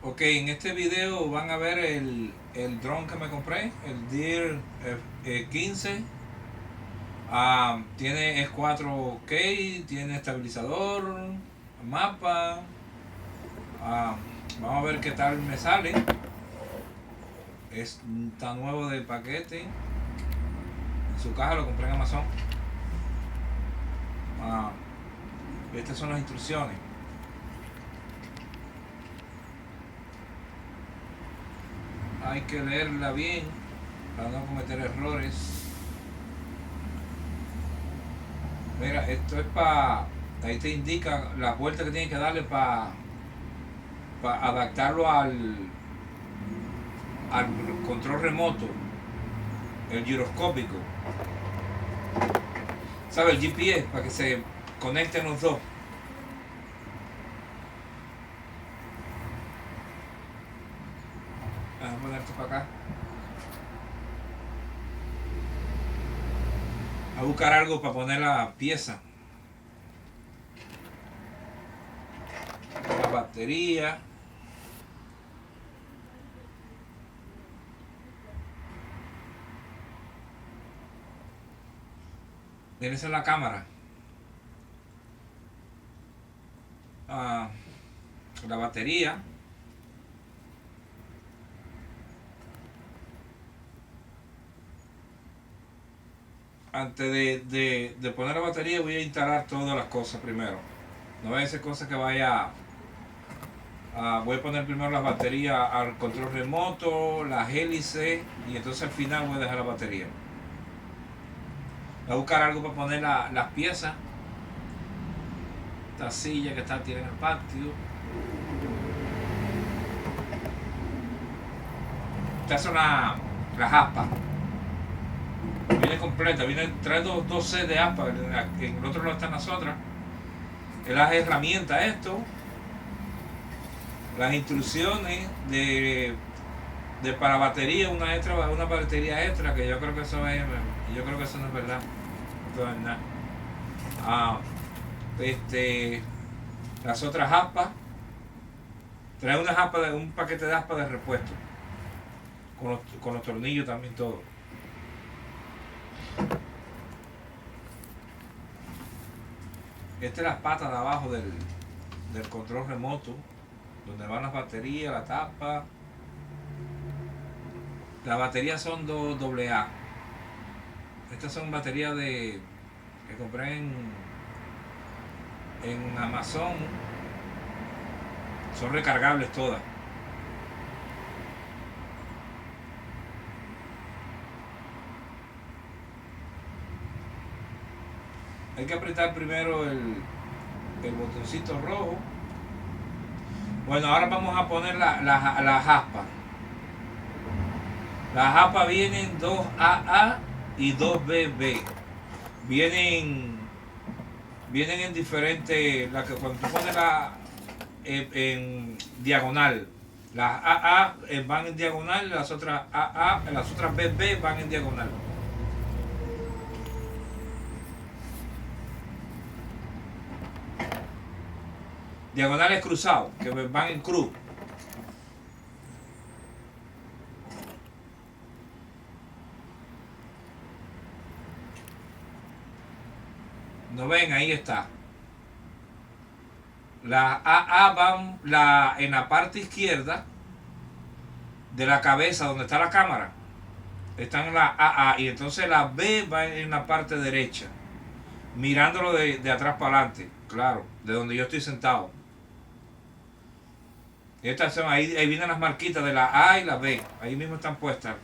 Ok, en este video van a ver el dron que me compré, el Deer 15. Tiene, es 4K, tiene estabilizador, mapa. Ah, Vamos a ver qué tal me sale. Está nuevo de paquete. En su caja lo compré en Amazon. Ah, Estas son las instrucciones. Hay que leerla bien para no cometer errores. Mira, esto es para... Ahí te indica la vuelta que tienes que darle para adaptarlo al control remoto, el giroscópico. ¿Sabes? El GPS, para que se conecten los dos. Vamos a poner esto para acá. A buscar algo para poner la pieza. La batería. Debe ser la cámara. Ah, la batería. Antes de poner la batería voy a instalar todas las cosas primero. No vaya a ser cosas que vaya... voy a poner primero las baterías al control remoto, las hélices, y entonces al final voy a dejar la batería. Voy a buscar algo para poner las piezas. Esta silla que tiene en el patio. Estas son las aspas. Viene completa, trae dos sets de aspas. En el otro lado están las otras. Las herramientas, esto. Las instrucciones de para batería, una batería extra, que yo creo que eso no es verdad. No es nada. Ah, las otras aspas. Trae un paquete de aspas de repuesto. Con los tornillos también todo. Esta es la pata de abajo del control remoto, donde van las baterías, la tapa. Las baterías son AA. Estas son baterías que compré en Amazon. Son recargables todas. Hay que apretar primero el botoncito rojo. Bueno, ahora vamos a poner las aspas. Las aspas vienen 2AA y 2BB. Vienen en diferentes... Cuando tú pones en diagonal, las AA van en diagonal, las otras BB van en diagonal. Diagonales cruzados, que van en cruz. ¿No ven? Ahí está. Las AA van en la parte izquierda de la cabeza donde está la cámara. Están en la AA, y entonces la B va en la parte derecha, mirándolo de atrás para adelante, claro, de donde yo estoy sentado. Ahí vienen las marquitas de la A y la B, ahí mismo están puestas.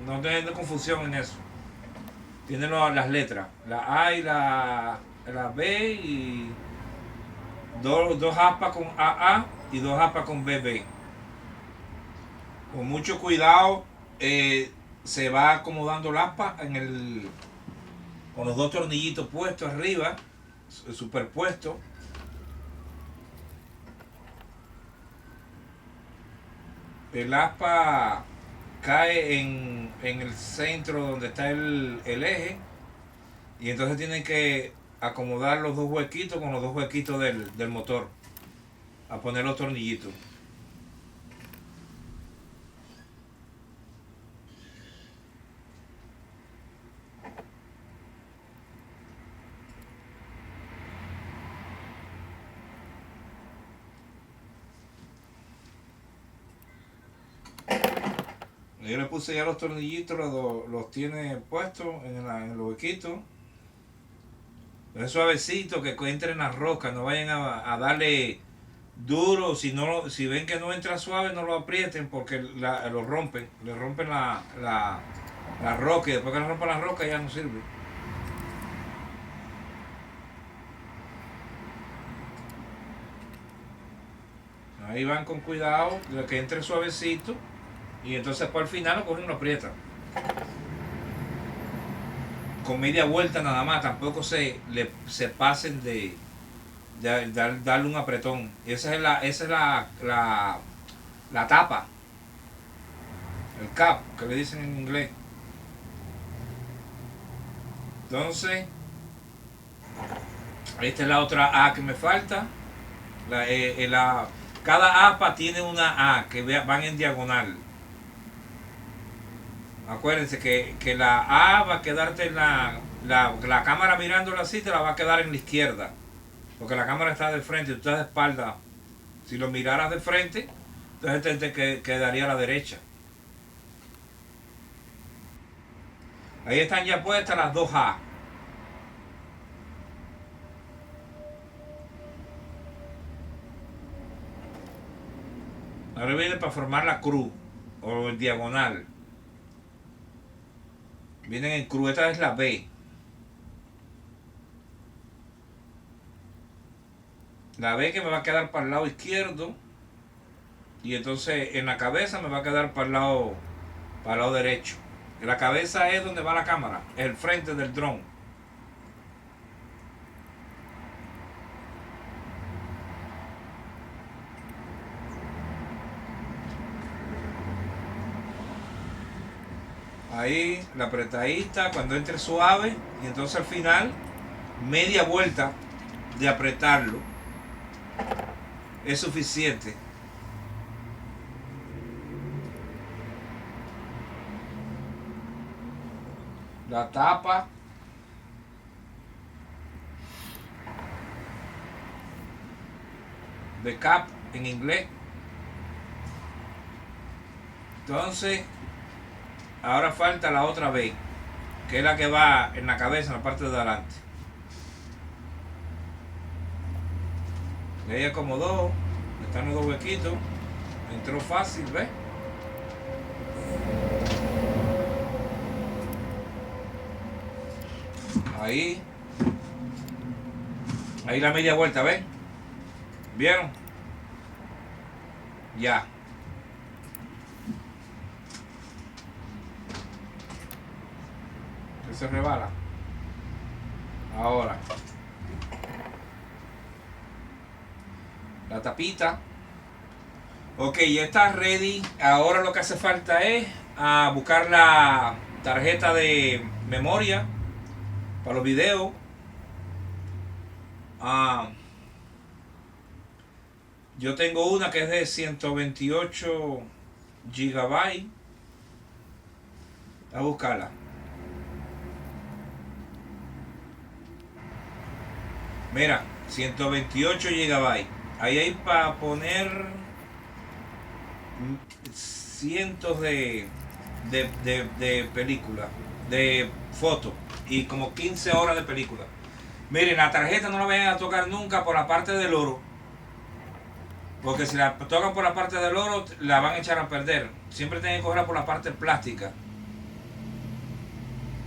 No hay confusión en eso. Tienen las letras, la A y la B, y dos aspas con AA y dos aspas con BB. Con mucho cuidado se va acomodando el aspa con los dos tornillitos puestos arriba, superpuestos. El aspa cae en el centro donde está el eje, y entonces tienen que acomodar los dos huequitos con los dos huequitos del motor, a poner los tornillitos. Yo le puse ya los tornillitos, los tiene puestos en los huequitos. Es suavecito, que entre en las rocas, no vayan a darle duro. Si ven que no entra suave, no lo aprieten porque lo rompen. Le rompen la roca y después que le rompan la roca ya no sirve. Ahí van con cuidado, que entre suavecito. Y entonces por el final lo cogen y lo aprietan. Con media vuelta nada más, tampoco se pasen de darle un apretón. Esa es la tapa, el cap, que le dicen en inglés. Entonces, esta es la otra A que me falta. Cada APA tiene una A que van en diagonal. Acuérdense que la A va a quedarte en la cámara mirándola así, te la va a quedar en la izquierda. Porque la cámara está de frente y tú estás de espalda. Si lo miraras de frente, entonces te quedaría a la derecha. Ahí están ya puestas las dos A. Ahora viene para formar la cruz o el diagonal. Vienen en cruz, esta es la B. La B que me va a quedar para el lado izquierdo. Y entonces en la cabeza me va a quedar para el lado derecho. La cabeza es donde va la cámara, es el frente del dron. Ahí la apretadita cuando entre suave y entonces al final media vuelta de apretarlo es suficiente. La tapa de cap en inglés. Entonces ahora falta la otra B, que es la que va en la cabeza, en la parte de adelante. Ella acomodó, están los dos huequitos, entró fácil, ¿ves? Ahí la media vuelta, ¿ven? ¿Vieron? Ya. Que se rebala. Ahora. La tapita. Ok, ya está ready. Ahora lo que hace falta es buscar la tarjeta de memoria para los videos. Yo tengo una que es de 128 GB. A buscarla. Mira, 128 GB. Ahí hay para poner cientos de películas, de fotos y como 15 horas de película. Miren, la tarjeta no la vayan a tocar nunca por la parte del oro, porque si la tocan por la parte del oro la van a echar a perder. Siempre tienen que cogerla por la parte plástica.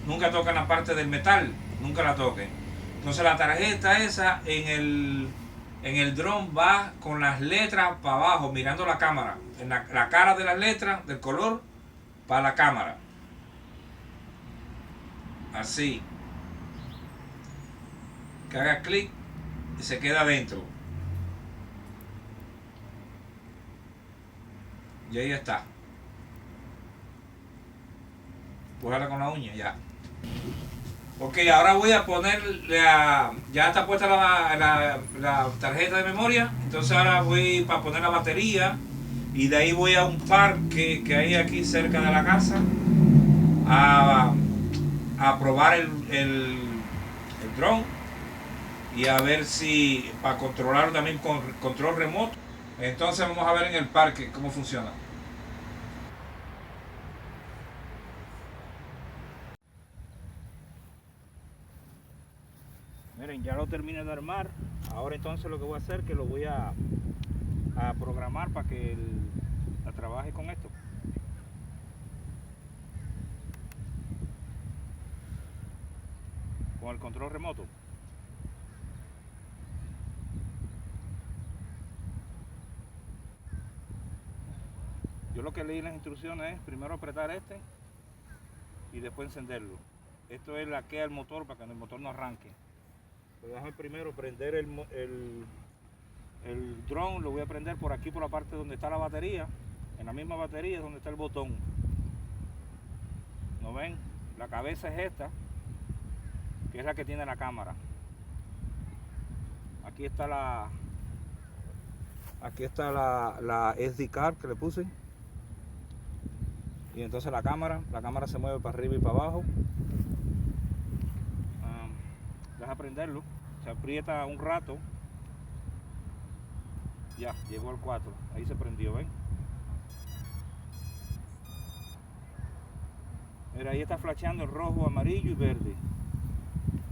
Nunca tocan la parte del metal, nunca la toquen. Entonces la tarjeta esa en el dron va con las letras para abajo, mirando la cámara. En la cara de las letras, del color, para la cámara. Así. Que haga clic y se queda adentro. Y ahí está. Pújala con la uña, ya. Ok, ahora voy a poner ya está puesta la tarjeta de memoria. Entonces ahora voy para poner la batería. Y de ahí voy a un parque que hay aquí cerca de la casa a probar el dron y a ver si para controlarlo también con control remoto. Entonces vamos a ver en el parque cómo funciona. miren, ya lo terminé de armar. Ahora entonces lo que voy a hacer es que lo voy a programar para que trabaje con esto. Con el control remoto. Yo lo que leí en las instrucciones es primero apretar este y después encenderlo. Esto es laquea el motor para que el motor no arranque. Pero déjame primero prender el drone, lo voy a prender por aquí por la parte donde está la batería. En la misma batería es donde está el botón. ¿No ven? La cabeza es esta, que es la que tiene la cámara. Aquí está la SD card que le puse. Y entonces la cámara se mueve para arriba y para abajo. Deja prenderlo, se aprieta un rato. Ya, llegó al 4, ahí se prendió, ¿ven? Mira, ahí está flasheando el rojo, amarillo y verde.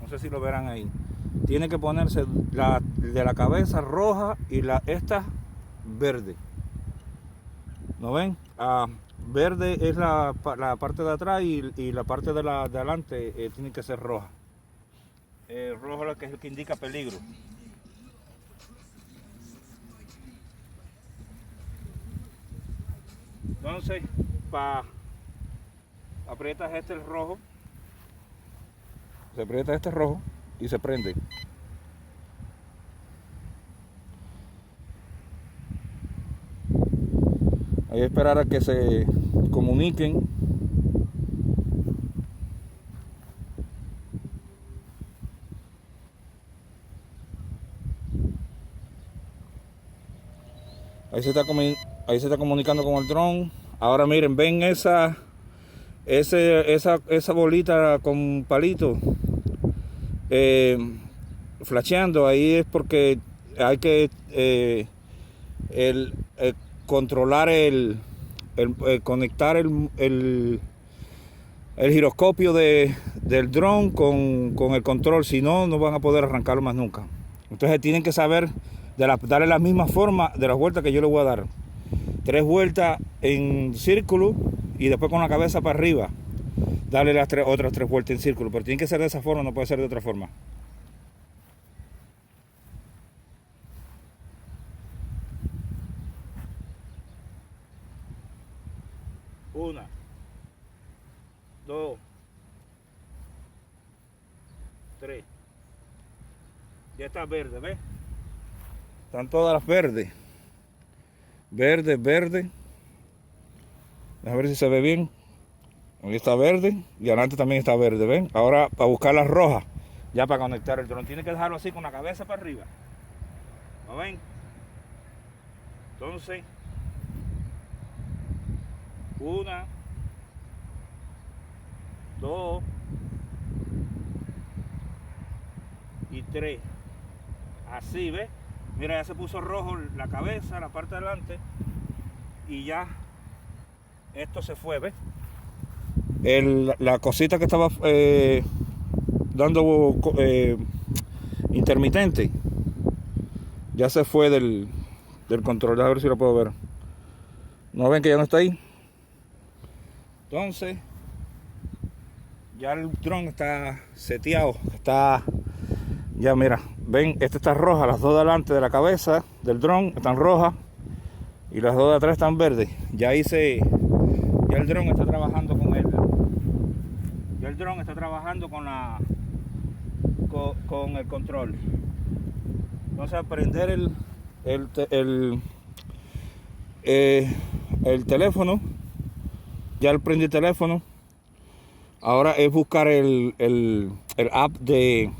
No sé si lo verán ahí. Tiene que ponerse de la cabeza roja y esta verde. ¿No ven? Verde es la parte de atrás y la parte de adelante tiene que ser roja. Rojo es el que indica peligro. Entonces, aprietas el rojo. Se aprieta rojo y se prende. Hay que esperar a que se comuniquen. Ahí se está comunicando con el dron. Ahora miren, ven esa bolita con palito flasheando. Ahí es porque hay que controlar conectar el giroscopio del dron con el control, si no, no van a poder arrancarlo más nunca. Entonces tienen que saber darle la misma forma de las vueltas que yo le voy a dar. 3 vueltas en círculo y después con la cabeza para arriba darle las otras 3 vueltas en círculo, pero tiene que ser de esa forma, no puede ser de otra forma. Una, 2, 3. Ya está verde, ¿ves? Están todas las verdes. Verde. A ver si se ve bien. Ahí está verde y adelante también está verde, ¿ven? Ahora para buscar las rojas, ya para conectar el dron. Tiene que dejarlo así con la cabeza para arriba. ¿Lo ven? Entonces, 1, 2 y 3. Así, ¿ves? Mira, ya se puso rojo la cabeza, la parte de adelante. Y ya esto se fue, ¿ves? La cosita que estaba dando intermitente ya se fue del control. A ver si lo puedo ver. ¿No ven que ya no está ahí? Entonces ya el dron está seteado, ya mira, ven, esta está roja, las dos delante de la cabeza del dron están rojas y las dos de atrás están verdes. Ya el dron está trabajando con él. Ya el dron está trabajando con el control. Entonces a prender el teléfono, ya prendí el teléfono. Ahora es buscar el app del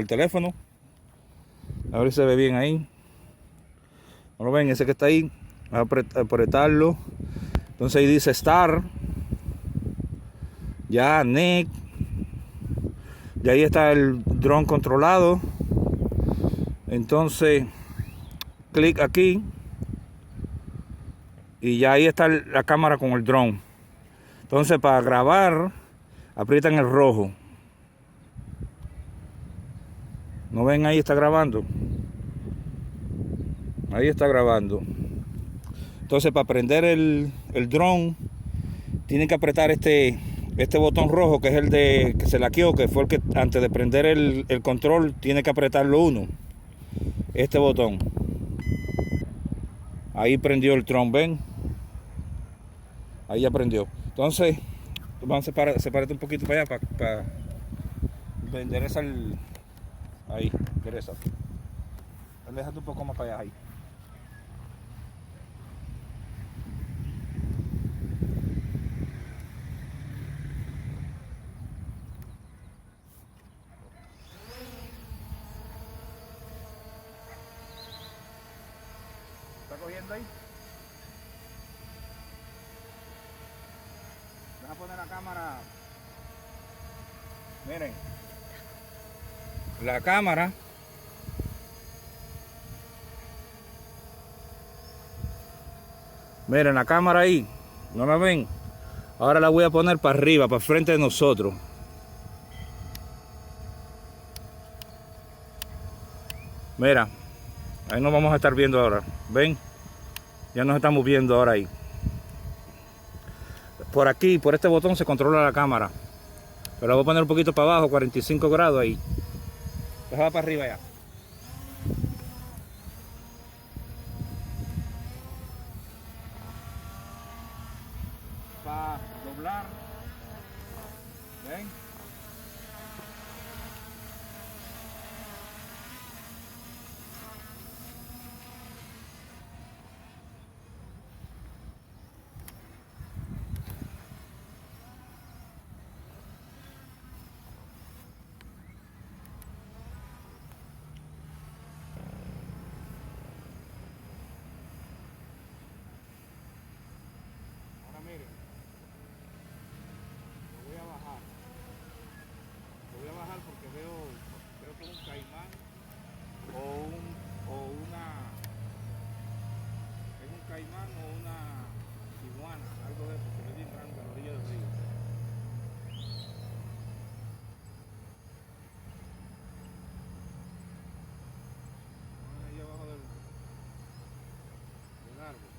teléfono. A ver si se ve bien ahí. ¿No lo ven? Ese que está ahí. A apretarlo. Entonces ahí dice Start. Ya NEC. Y ahí está el dron controlado. Entonces clic aquí. Y ya ahí está la cámara con el dron. Entonces para grabar aprietan el rojo. ¿No ven? Ahí está grabando. Ahí está grabando. Entonces, para prender el dron, tienen que apretar este botón rojo, que es el de que se laqueó, que fue el que antes de prender el control, tiene que apretarlo uno. Este botón. Ahí prendió el dron, ¿ven? Ahí ya prendió. Entonces, vamos a separarte un poquito para allá, para enderezar el... Ahí, endereza. Déjate un poco más para allá, ahí. ¿Está cogiendo ahí? Voy a poner la cámara. Miren. La cámara. Miren la cámara ahí. ¿No la ven? Ahora la voy a poner para arriba, para frente de nosotros. Mira. Ahí nos vamos a estar viendo ahora. ¿Ven? Ya nos estamos viendo ahora ahí. Por aquí, por este botón se controla la cámara. Pero la voy a poner un poquito para abajo, 45 grados ahí. Déjala para arriba ya. Para doblar. ¿Ven? Ahora miren. Lo voy a bajar. Lo voy a bajar porque creo que es un caimán o una... Es un caimán o una iguana, algo de eso, que me bien grande a la orilla del río. Ahí abajo del árbol.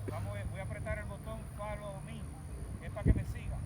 Voy a apretar el botón follow me, es para que me siga.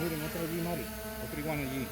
Miren, otro allí, Mari. Otro iguana allí.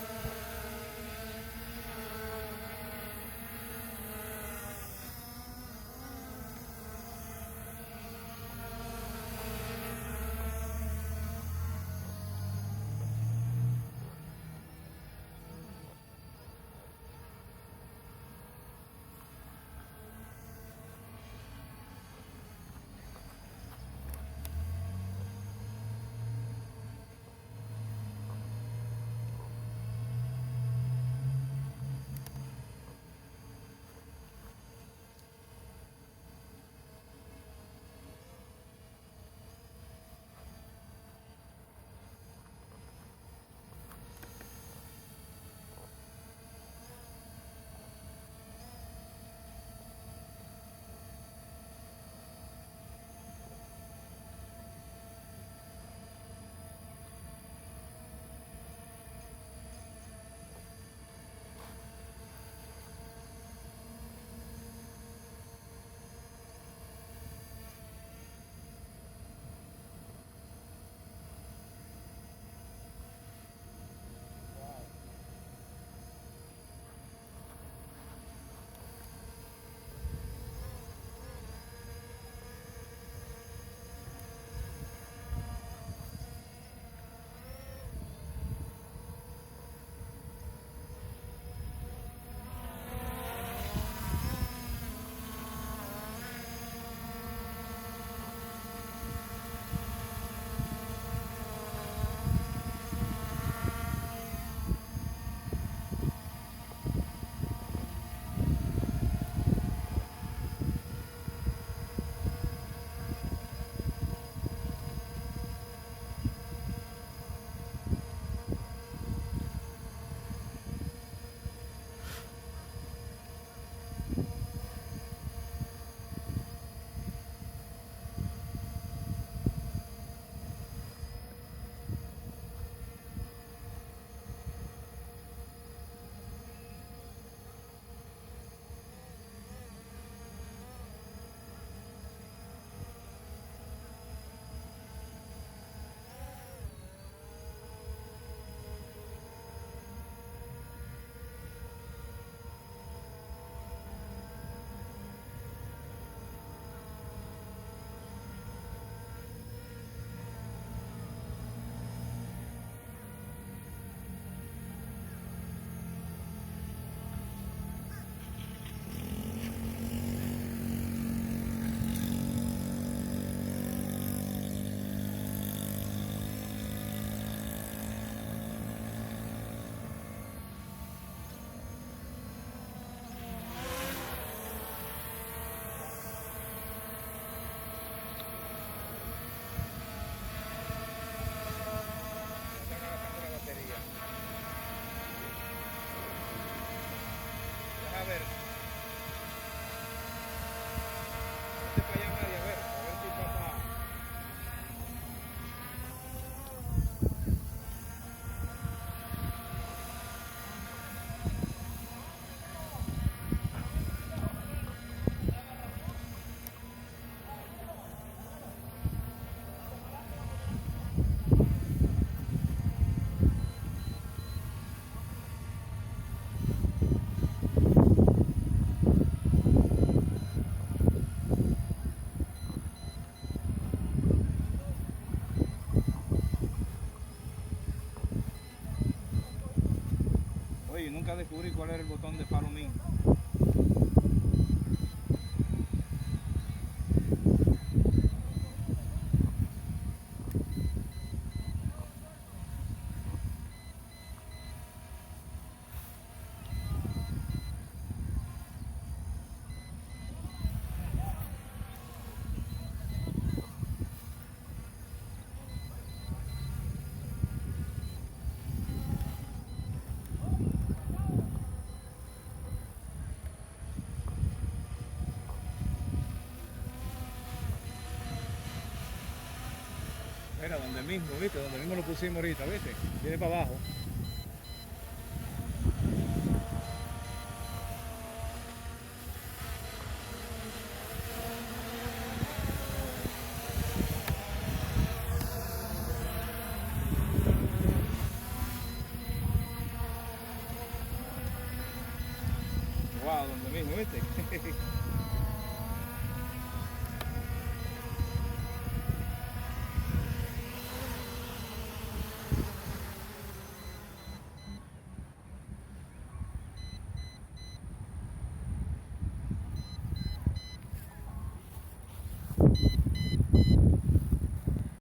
amarillo y nunca descubrí cuál era el botón de follow me. Mira, donde mismo, ¿viste? Donde mismo lo pusimos ahorita, ¿viste? Viene para abajo. Wow, donde mismo, ¿viste?